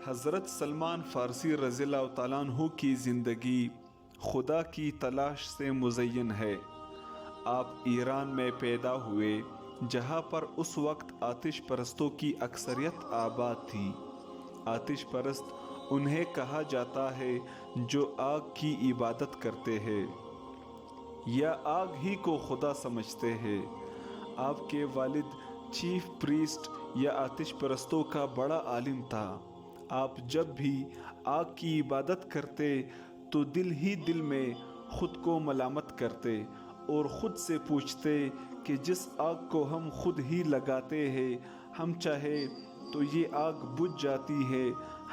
حضرت سلمان فارسی رضی اللہ تعالیٰ عنہ کی زندگی خدا کی تلاش سے مزین ہے۔ آپ ایران میں پیدا ہوئے، جہاں پر اس وقت آتش پرستوں کی اکثریت آباد تھی۔ آتش پرست انہیں کہا جاتا ہے جو آگ کی عبادت کرتے ہیں یا آگ ہی کو خدا سمجھتے ہیں۔ آپ کے والد چیف پریسٹ یا آتش پرستوں کا بڑا عالم تھا۔ آپ جب بھی آگ کی عبادت کرتے تو دل ہی دل میں خود کو ملامت کرتے اور خود سے پوچھتے کہ جس آگ کو ہم خود ہی لگاتے ہیں، ہم چاہے تو یہ آگ بجھ جاتی ہے،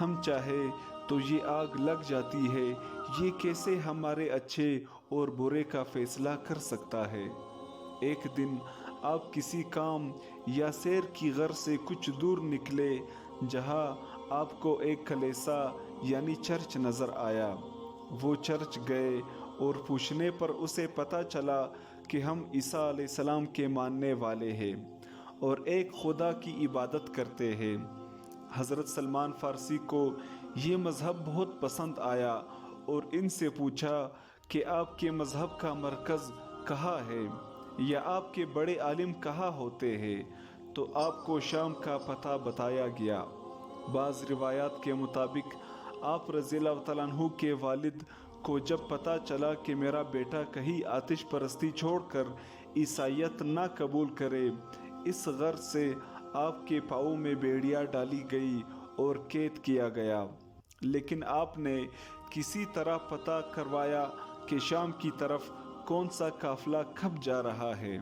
ہم چاہے تو یہ آگ لگ جاتی ہے، یہ کیسے ہمارے اچھے اور برے کا فیصلہ کر سکتا ہے؟ ایک دن آپ کسی کام یا سیر کی غرض سے کچھ دور نکلے، جہاں آپ کو ایک کلیسا یعنی چرچ نظر آیا۔ وہ چرچ گئے اور پوچھنے پر اسے پتہ چلا کہ ہم عیسیٰ علیہ السلام کے ماننے والے ہیں اور ایک خدا کی عبادت کرتے ہیں۔ حضرت سلمان فارسی کو یہ مذہب بہت پسند آیا اور ان سے پوچھا کہ آپ کے مذہب کا مرکز کہاں ہے یا آپ کے بڑے عالم کہاں ہوتے ہیں، تو آپ کو شام کا پتہ بتایا گیا۔ بعض روایات کے مطابق آپ رضی اللہ تعالیٰ عنہ کے والد کو جب پتہ چلا کہ میرا بیٹا کہیں آتش پرستی چھوڑ کر عیسائیت نہ قبول کرے، اس غرض سے آپ کے پاؤں میں بیڑیاں ڈالی گئی اور قید کیا گیا۔ لیکن آپ نے کسی طرح پتہ کروایا کہ شام کی طرف کون سا قافلہ کب جا رہا ہے،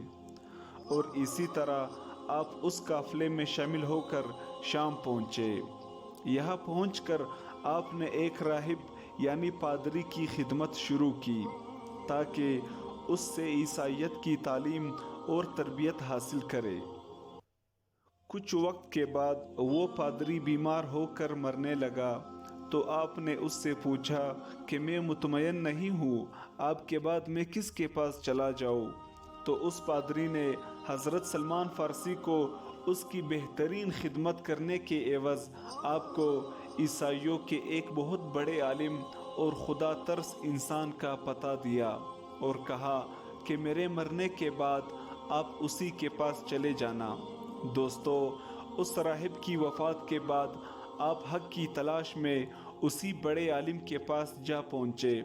اور اسی طرح آپ اس قافلے میں شامل ہو کر شام پہنچے۔ یہاں پہنچ کر آپ نے ایک راہب یعنی پادری کی خدمت شروع کی تاکہ اس سے عیسائیت کی تعلیم اور تربیت حاصل کرے۔ کچھ وقت کے بعد وہ پادری بیمار ہو کر مرنے لگا تو آپ نے اس سے پوچھا کہ میں مطمئن نہیں ہوں، آپ کے بعد میں کس کے پاس چلا جاؤں؟ تو اس پادری نے حضرت سلمان فارسی کو اس کی بہترین خدمت کرنے کے عوض آپ کو عیسائیوں کے ایک بہت بڑے عالم اور خدا ترس انسان کا پتہ دیا اور کہا کہ میرے مرنے کے بعد آپ اسی کے پاس چلے جانا۔ دوستو، اس راہب کی وفات کے بعد آپ حق کی تلاش میں اسی بڑے عالم کے پاس جا پہنچے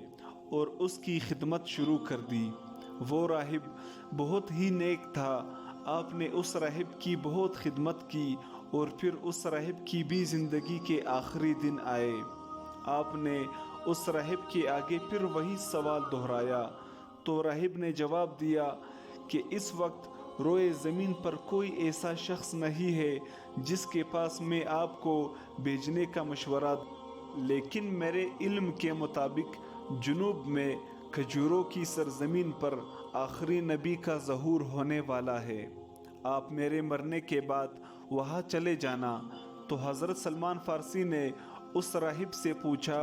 اور اس کی خدمت شروع کر دی۔ وہ راہب بہت ہی نیک تھا۔ آپ نے اس راہب کی بہت خدمت کی اور پھر اس راہب کی بھی زندگی کے آخری دن آئے۔ آپ نے اس راہب کے آگے پھر وہی سوال دہرایا تو راہب نے جواب دیا کہ اس وقت روئے زمین پر کوئی ایسا شخص نہیں ہے جس کے پاس میں آپ کو بھیجنے کا مشورہ دوں، لیکن میرے علم کے مطابق جنوب میں کھجوروں کی سرزمین پر آخری نبی کا ظہور ہونے والا ہے۔ آپ میرے مرنے کے بعد وہاں چلے جانا۔ تو حضرت سلمان فارسی نے اس راہب سے پوچھا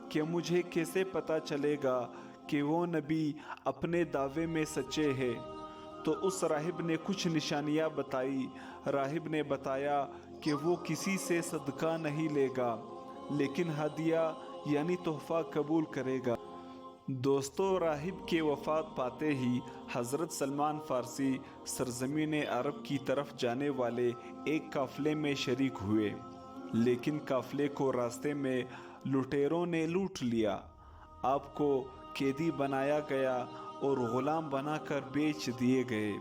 کہ مجھے کیسے پتہ چلے گا کہ وہ نبی اپنے دعوے میں سچے ہیں؟ تو اس راہب نے کچھ نشانیاں بتائی۔ راہب نے بتایا کہ وہ کسی سے صدقہ نہیں لے گا، لیکن ہدیہ یعنی تحفہ قبول کرے گا۔ دوستو، راہب کے وفات پاتے ہی حضرت سلمان فارسی سرزمین عرب کی طرف جانے والے ایک قافلے میں شریک ہوئے، لیکن قافلے کو راستے میں لٹیروں نے لوٹ لیا۔ آپ کو قیدی بنایا گیا اور غلام بنا کر بیچ دیے گئے،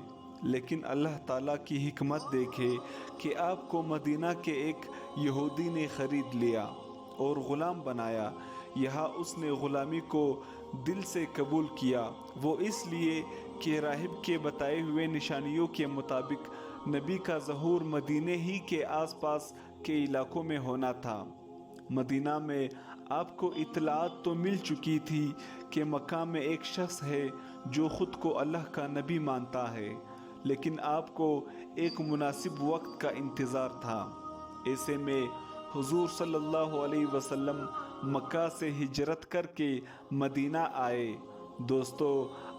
لیکن اللہ تعالیٰ کی حکمت دیکھے کہ آپ کو مدینہ کے ایک یہودی نے خرید لیا اور غلام بنایا۔ یہاں اس نے غلامی کو دل سے قبول کیا، وہ اس لیے کہ راہب کے بتائے ہوئے نشانیوں کے مطابق نبی کا ظہور مدینے ہی کے آس پاس کے علاقوں میں ہونا تھا۔ مدینہ میں آپ کو اطلاعات تو مل چکی تھی کہ مکہ میں ایک شخص ہے جو خود کو اللہ کا نبی مانتا ہے، لیکن آپ کو ایک مناسب وقت کا انتظار تھا۔ ایسے میں حضور صلی اللہ علیہ وسلم مکہ سے ہجرت کر کے مدینہ آئے۔ دوستو،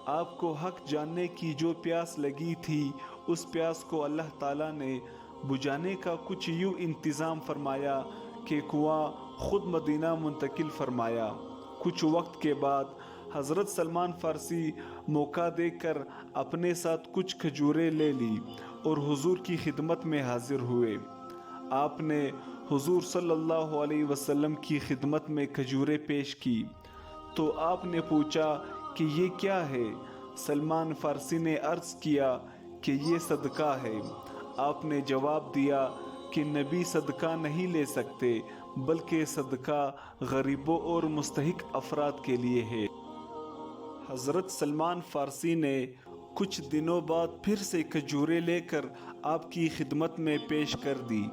آپ کو حق جاننے کی جو پیاس لگی تھی، اس پیاس کو اللہ تعالیٰ نے بجھانے کا کچھ یوں انتظام فرمایا کہ کنواں خود مدینہ منتقل فرمایا۔ کچھ وقت کے بعد حضرت سلمان فارسی موقع دیکھ کر اپنے ساتھ کچھ کھجوریں لے لی اور حضور کی خدمت میں حاضر ہوئے۔ آپ نے حضور صلی اللہ علیہ وسلم کی خدمت میں کھجوریں پیش کی تو آپ نے پوچھا کہ یہ کیا ہے؟ سلمان فارسی نے عرض کیا کہ یہ صدقہ ہے۔ آپ نے جواب دیا کہ نبی صدقہ نہیں لے سکتے، بلکہ صدقہ غریبوں اور مستحق افراد کے لیے ہے۔ حضرت سلمان فارسی نے کچھ دنوں بعد پھر سے کھجوریں لے کر آپ کی خدمت میں پیش کر دی۔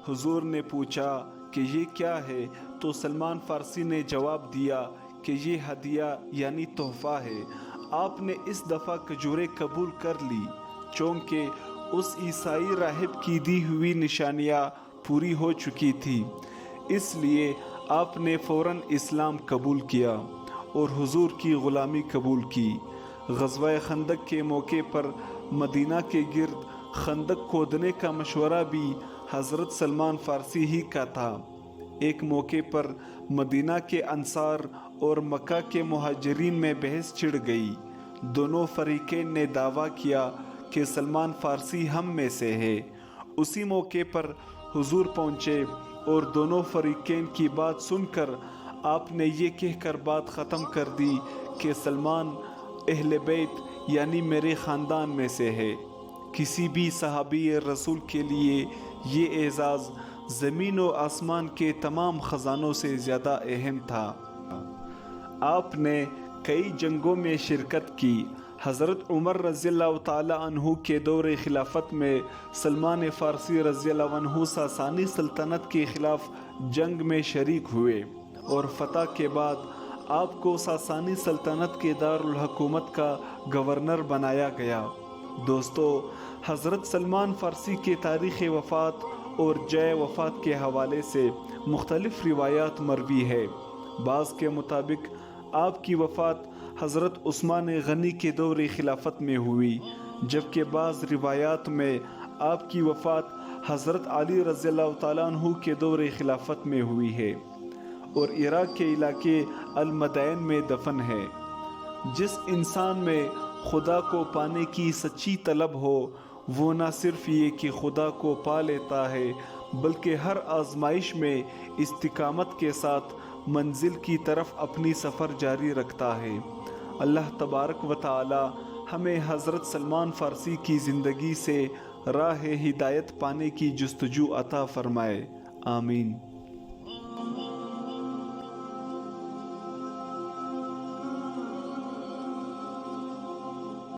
حضور نے پوچھا کہ یہ کیا ہے تو سلمان فارسی نے جواب دیا کہ یہ ہدیہ یعنی تحفہ ہے۔ آپ نے اس دفعہ کھجوریں قبول کر لی، چونکہ اس عیسائی راہب کی دی ہوئی نشانیاں پوری ہو چکی تھی، اس لیے آپ نے فوراً اسلام قبول کیا اور حضور کی غلامی قبول کی۔ غزوہ خندق کے موقع پر مدینہ کے گرد خندق کھودنے کا مشورہ بھی حضرت سلمان فارسی ہی کا تھا۔ ایک موقع پر مدینہ کے انصار اور مکہ کے مہاجرین میں بحث چھڑ گئی۔ دونوں فریقین نے دعویٰ کیا کہ سلمان فارسی ہم میں سے ہے۔ اسی موقع پر حضور پہنچے اور دونوں فریقین کی بات سن کر آپ نے یہ کہہ کر بات ختم کر دی کہ سلمان اہل بیت یعنی میرے خاندان میں سے ہے۔ کسی بھی صحابی رسول کے لیے یہ اعزاز زمین و آسمان کے تمام خزانوں سے زیادہ اہم تھا۔ آپ نے کئی جنگوں میں شرکت کی۔ حضرت عمر رضی اللہ تعالی عنہ کے دور خلافت میں سلمان فارسی رضی اللہ عنہ ساسانی سلطنت کے خلاف جنگ میں شریک ہوئے اور فتح کے بعد آپ کو ساسانی سلطنت کے دارالحکومت کا گورنر بنایا گیا۔ دوستو، حضرت سلمان فارسی کے تاریخ وفات اور جائے وفات کے حوالے سے مختلف روایات مروی ہے۔ بعض کے مطابق آپ کی وفات حضرت عثمان غنی کے دور خلافت میں ہوئی، جبکہ بعض روایات میں آپ کی وفات حضرت علی رضی اللہ تعالیٰ عنہ کے دور خلافت میں ہوئی ہے اور عراق کے علاقے المدائن میں دفن ہے۔ جس انسان میں خدا کو پانے کی سچی طلب ہو، وہ نہ صرف یہ کہ خدا کو پا لیتا ہے، بلکہ ہر آزمائش میں استقامت کے ساتھ منزل کی طرف اپنی سفر جاری رکھتا ہے۔ اللہ تبارک و تعالی ہمیں حضرت سلمان فارسی کی زندگی سے راہ ہدایت پانے کی جستجو عطا فرمائے۔ آمین۔